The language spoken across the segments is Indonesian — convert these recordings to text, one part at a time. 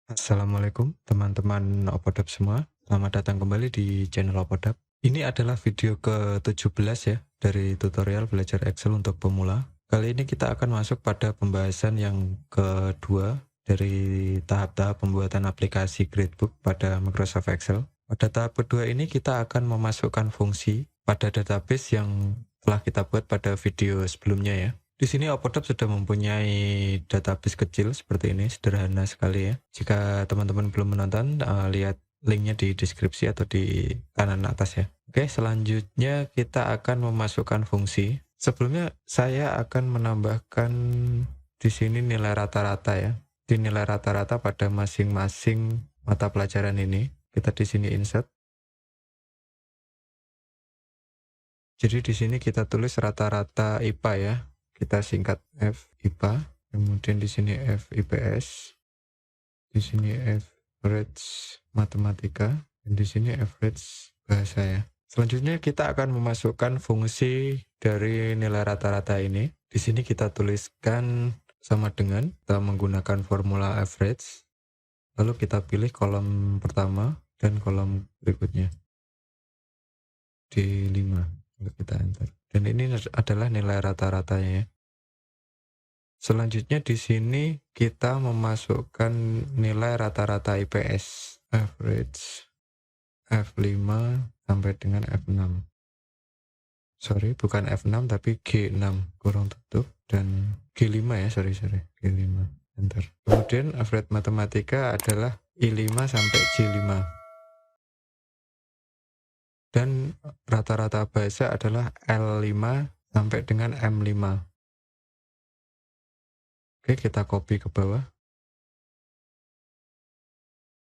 Assalamualaikum teman-teman Opodap semua. Selamat datang kembali di channel Opodap. Ini adalah video ke-17 ya dari tutorial belajar Excel untuk pemula. Kali ini kita akan masuk pada pembahasan yang kedua dari tahap-tahap pembuatan aplikasi Gradebook pada Microsoft Excel. Pada tahap kedua ini kita akan memasukkan fungsi pada database yang telah kita buat pada video sebelumnya ya. Di sini Opodap sudah mempunyai database kecil seperti ini, sederhana sekali ya. Jika teman-teman belum menonton, lihat linknya di deskripsi atau di kanan atas ya. Oke, selanjutnya kita akan memasukkan fungsi. Sebelumnya saya akan menambahkan di sini nilai rata-rata ya. Di nilai rata-rata pada masing-masing mata pelajaran ini. Kita di sini insert. Jadi di sini kita tulis rata-rata IPA ya. Kita singkat F IPA, kemudian di sini F IPS, di sini average matematika, dan di sini average bahasa ya. Selanjutnya kita akan memasukkan fungsi dari nilai rata-rata ini. Di sini kita tuliskan sama dengan kita menggunakan formula average. Lalu kita pilih kolom pertama dan kolom berikutnya di 5. Lalu kita enter. Dan ini adalah nilai rata-ratanya ya. Selanjutnya di sini kita memasukkan nilai rata-rata IPS average F5 sampai dengan F6. Sorry, bukan F6 tapi G6 kurung tutup dan G5 ya, sorry G5 enter. Kemudian average matematika adalah I5 sampai J5. Dan rata-rata bahasa adalah L5 sampai dengan M5. Oke, kita copy ke bawah.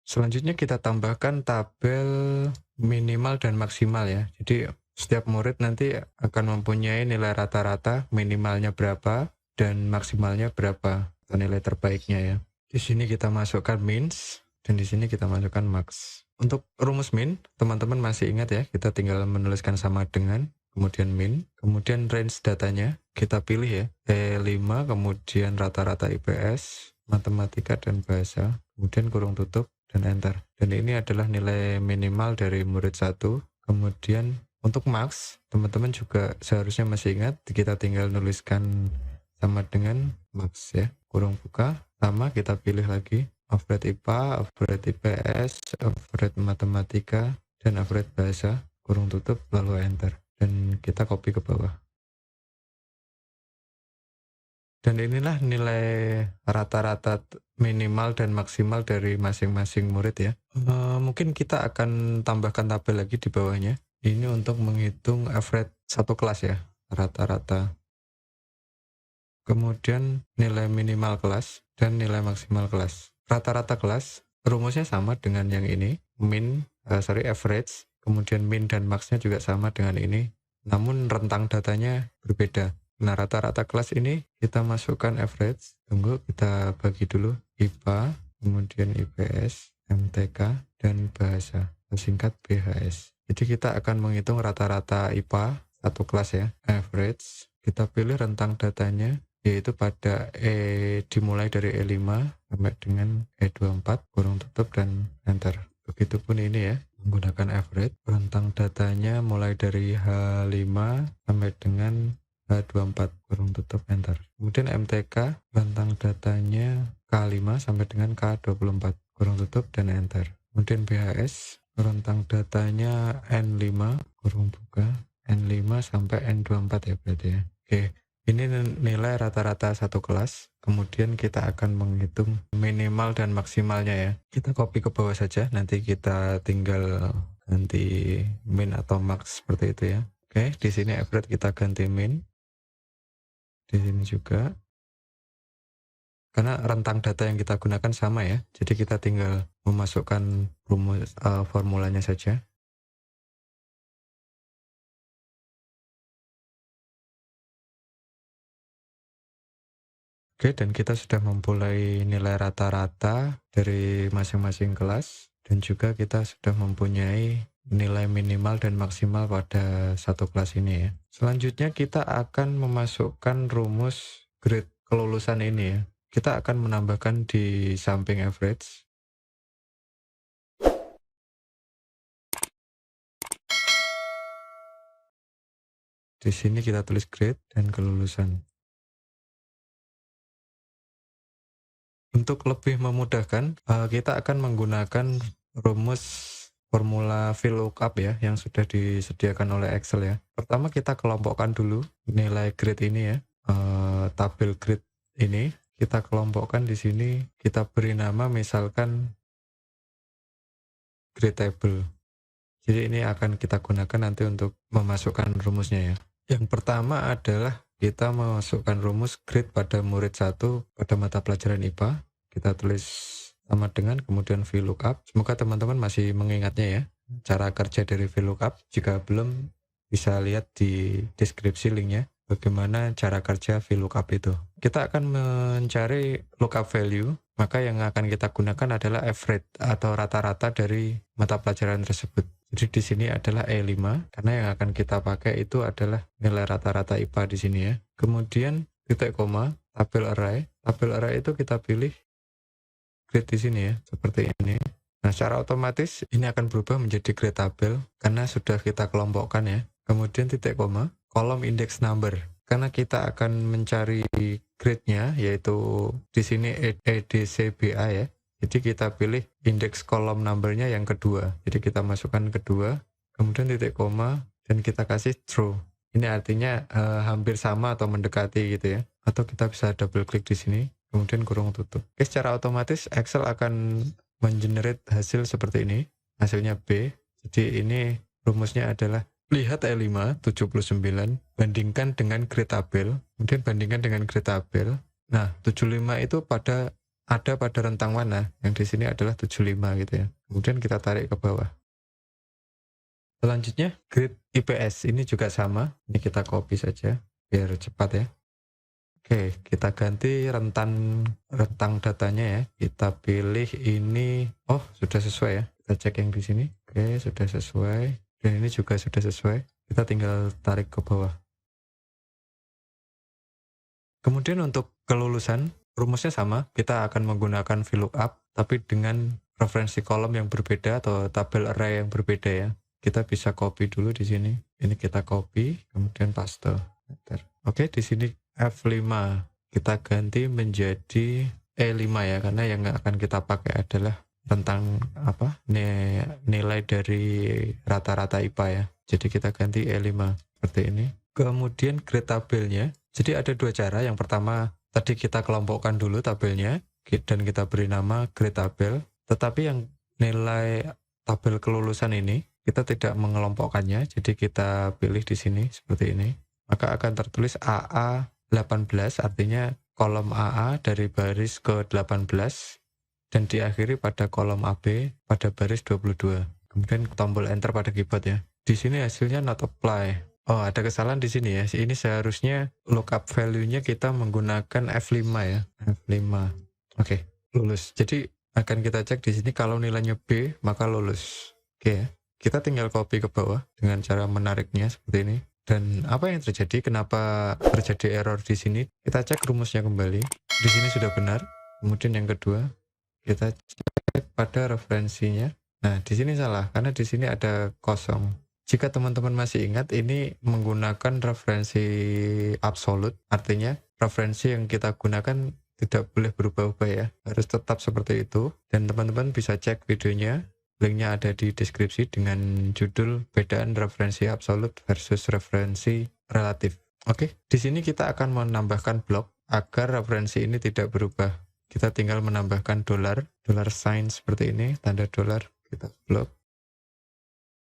Selanjutnya kita tambahkan tabel minimal dan maksimal ya. Jadi setiap murid nanti akan mempunyai nilai rata-rata, minimalnya berapa dan maksimalnya berapa, atau nilai terbaiknya ya. Di sini kita masukkan mins dan di sini kita masukkan max. Untuk rumus min, teman-teman masih ingat ya, kita tinggal menuliskan sama dengan, kemudian min, kemudian range datanya, kita pilih ya, E5, kemudian rata-rata IPS, matematika dan bahasa, kemudian kurung tutup, dan enter. Dan ini adalah nilai minimal dari murid 1. Kemudian untuk max, teman-teman juga seharusnya masih ingat, kita tinggal nuliskan sama dengan max ya, kurung buka, sama kita pilih lagi, average IPA, average IPS, average matematika, dan average bahasa, kurung tutup, lalu enter. Dan kita copy ke bawah. Dan inilah nilai rata-rata minimal dan maksimal dari masing-masing murid ya. Mungkin kita akan tambahkan tabel lagi di bawahnya. Ini untuk menghitung average satu kelas ya, rata-rata. Kemudian nilai minimal kelas dan nilai maksimal kelas. Rata-rata kelas rumusnya sama dengan yang ini, average, kemudian min dan maxnya juga sama dengan ini, namun rentang datanya berbeda. Nah, rata-rata kelas ini kita masukkan average, tunggu kita bagi dulu IPA, kemudian IPS, MTK, dan bahasa, singkat BHS. Jadi kita akan menghitung rata-rata IPA satu kelas ya, average, kita pilih rentang datanya, yaitu pada dimulai dari E5 sampai dengan E24, kurung tutup dan enter. Begitupun ini ya, menggunakan average, rentang datanya mulai dari H5 sampai dengan H24, kurung tutup enter. Kemudian MTK, rentang datanya K5 sampai dengan K24, kurung tutup dan enter. Kemudian BHS, rentang datanya N5, kurung buka, N5 sampai N24 ya berarti ya. Oke. Ini nilai rata-rata satu kelas, kemudian kita akan menghitung minimal dan maksimalnya ya. Kita copy ke bawah saja, nanti kita tinggal ganti min atau max seperti itu ya. Oke, di sini average kita ganti min. Di sini juga. Karena rentang data yang kita gunakan sama ya, jadi kita tinggal memasukkan rumus formulanya saja. Oke, dan kita sudah memulai nilai rata-rata dari masing-masing kelas, dan juga kita sudah mempunyai nilai minimal dan maksimal pada satu kelas ini ya. Selanjutnya kita akan memasukkan rumus grade kelulusan ini ya. Kita akan menambahkan di samping average, Di sini kita tulis grade dan kelulusan. Untuk lebih memudahkan, kita akan menggunakan rumus formula VLOOKUP ya, yang sudah disediakan oleh Excel ya. Pertama kita kelompokkan dulu nilai grade ini ya, tabel grade ini kita kelompokkan di sini, kita beri nama misalkan grade table. Jadi ini akan kita gunakan nanti untuk memasukkan rumusnya ya. Yang pertama adalah kita memasukkan rumus grade pada murid 1 pada mata pelajaran IPA. Kita tulis sama dengan kemudian VLOOKUP. Semoga teman-teman masih mengingatnya ya, cara kerja dari VLOOKUP. Jika belum, bisa lihat di deskripsi linknya bagaimana cara kerja VLOOKUP itu. Kita akan mencari lookup value, maka yang akan kita gunakan adalah average atau rata-rata dari mata pelajaran tersebut. Jadi di sini adalah E5 karena yang akan kita pakai itu adalah nilai rata-rata IPA di sini ya. Kemudian titik koma, tabel array. Tabel array itu kita pilih grade di sini ya, seperti ini. Nah, secara otomatis ini akan berubah menjadi grade tabel karena sudah kita kelompokkan ya. Kemudian titik koma, kolom index number. Karena kita akan mencari grade-nya yaitu di sini EDCBA ya. Jadi kita pilih indeks kolom number-nya yang kedua. Jadi kita masukkan kedua, kemudian titik koma, dan kita kasih true. Ini artinya hampir sama atau mendekati gitu ya. Atau kita bisa double klik di sini, kemudian kurung tutup. Oke, secara otomatis Excel akan mengenerate hasil seperti ini. Hasilnya B. Jadi ini rumusnya adalah lihat E5 79 bandingkan dengan grade tabel, kemudian bandingkan dengan grade tabel. Nah, 75 itu ada pada rentang mana? Yang di sini adalah 75 gitu ya. Kemudian kita tarik ke bawah. Selanjutnya grade IPS ini juga sama. Ini kita copy saja biar cepat ya. Oke, kita ganti rentang datanya ya. Kita pilih ini. Oh, sudah sesuai ya. Kita cek yang di sini. Oke, sudah sesuai. Dan ini juga sudah sesuai. Kita tinggal tarik ke bawah. Kemudian untuk kelulusan, rumusnya sama. Kita akan menggunakan VLOOKUP, tapi dengan referensi kolom yang berbeda atau tabel array yang berbeda ya. Kita bisa copy dulu di sini. Ini kita copy, kemudian paste. Oke, di sini F5 kita ganti menjadi E5 ya, karena yang akan kita pakai adalah tentang nilai dari rata-rata IPA ya. Jadi kita ganti E5 seperti ini. Kemudian grade tabelnya. Jadi ada dua cara. Yang pertama tadi kita kelompokkan dulu tabelnya dan kita beri nama grade tabel. Tetapi yang nilai tabel kelulusan ini kita tidak mengelompokkannya. Jadi kita pilih di sini seperti ini. Maka akan tertulis AA 18, artinya kolom AA dari baris ke 18 dan diakhiri pada kolom AB pada baris 22. Kemudian tombol enter pada keyboard ya. Di sini hasilnya not apply. Oh, ada kesalahan di sini ya. Ini seharusnya lookup value-nya kita menggunakan F5 ya. F5. Oke, lulus. Jadi akan kita cek di sini kalau nilainya B maka lulus. Oke ya. Kita tinggal copy ke bawah dengan cara menariknya seperti ini. Dan apa yang terjadi? Kenapa terjadi error di sini? Kita cek rumusnya kembali. Di sini sudah benar. Kemudian yang kedua, kita cek pada referensinya. Nah, di sini salah karena di sini ada kosong. Jika teman-teman masih ingat, ini menggunakan referensi absolute, artinya referensi yang kita gunakan tidak boleh berubah-ubah ya, harus tetap seperti itu. Dan teman-teman bisa cek videonya. Linknya ada di deskripsi dengan judul bedaan referensi absolut versus referensi relatif. Oke, di sini kita akan menambahkan blok agar referensi ini tidak berubah. Kita tinggal menambahkan dollar sign seperti ini, tanda dolar, kita blok.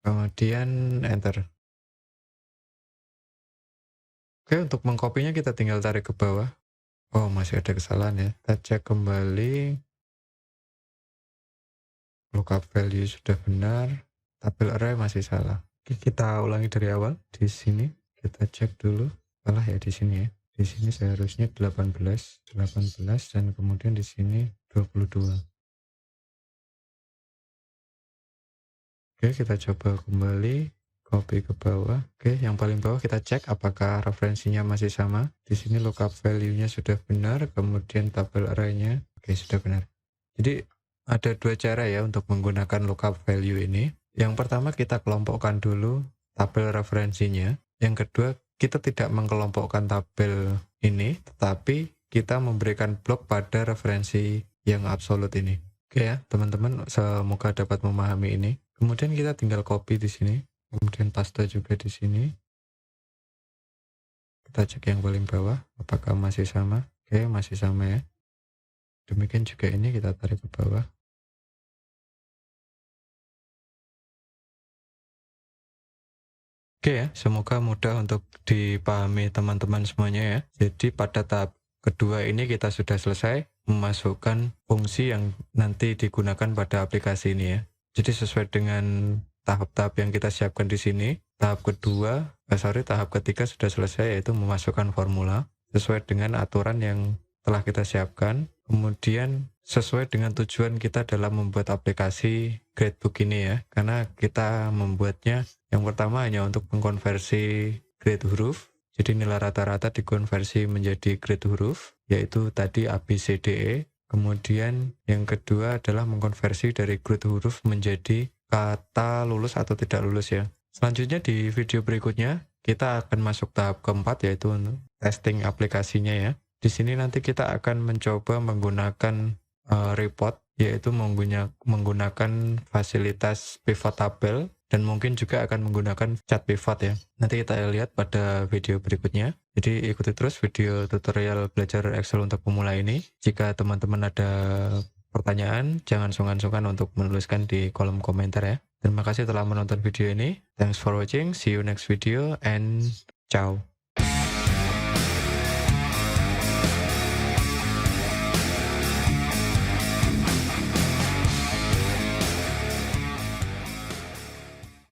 Kemudian enter. Oke, untuk mengkopinya kita tinggal tarik ke bawah. Oh, masih ada kesalahan ya. Kita cek kembali. Lookup value sudah benar, tabel array masih salah. Oke, kita ulangi dari awal. Di sini kita cek dulu. Salah ya di sini ya. Di sini seharusnya 18 dan kemudian di sini 22. Oke, kita coba kembali, copy ke bawah. Oke, yang paling bawah kita cek apakah referensinya masih sama. Di sini lookup value-nya sudah benar, kemudian tabel array-nya oke sudah benar. Jadi ada dua cara ya untuk menggunakan lookup value ini. Yang pertama kita kelompokkan dulu tabel referensinya. Yang kedua kita tidak mengelompokkan tabel ini, tetapi kita memberikan blok pada referensi yang absolut ini. Oke ya, teman-teman, semoga dapat memahami ini. Kemudian kita tinggal copy di sini, kemudian paste juga di sini. Kita cek yang paling bawah, apakah masih sama? Oke, masih sama ya. Demikian juga ini kita tarik ke bawah. Oke ya, semoga mudah untuk dipahami teman-teman semuanya ya. Jadi pada tahap kedua ini kita sudah selesai memasukkan fungsi yang nanti digunakan pada aplikasi ini ya. Jadi sesuai dengan tahap-tahap yang kita siapkan di sini, tahap ketiga sudah selesai, yaitu memasukkan formula sesuai dengan aturan yang telah kita siapkan. Kemudian sesuai dengan tujuan kita dalam membuat aplikasi Gradebook ini ya, karena kita membuatnya yang pertama hanya untuk mengkonversi grade huruf. Jadi nilai rata-rata dikonversi menjadi grade huruf, yaitu tadi A, B, C, D, E. Kemudian yang kedua adalah mengkonversi dari grade huruf menjadi kata lulus atau tidak lulus ya. Selanjutnya di video berikutnya kita akan masuk tahap keempat, yaitu testing aplikasinya ya. Di sini nanti kita akan mencoba menggunakan report, yaitu menggunakan fasilitas pivot tabel, dan mungkin juga akan menggunakan chat pivot ya. Nanti kita lihat pada video berikutnya. Jadi ikuti terus video tutorial belajar Excel untuk pemula ini. Jika teman-teman ada pertanyaan, jangan sungkan-sungkan untuk menuliskan di kolom komentar ya. Terima kasih telah menonton video ini. Thanks for watching. See you next video and ciao.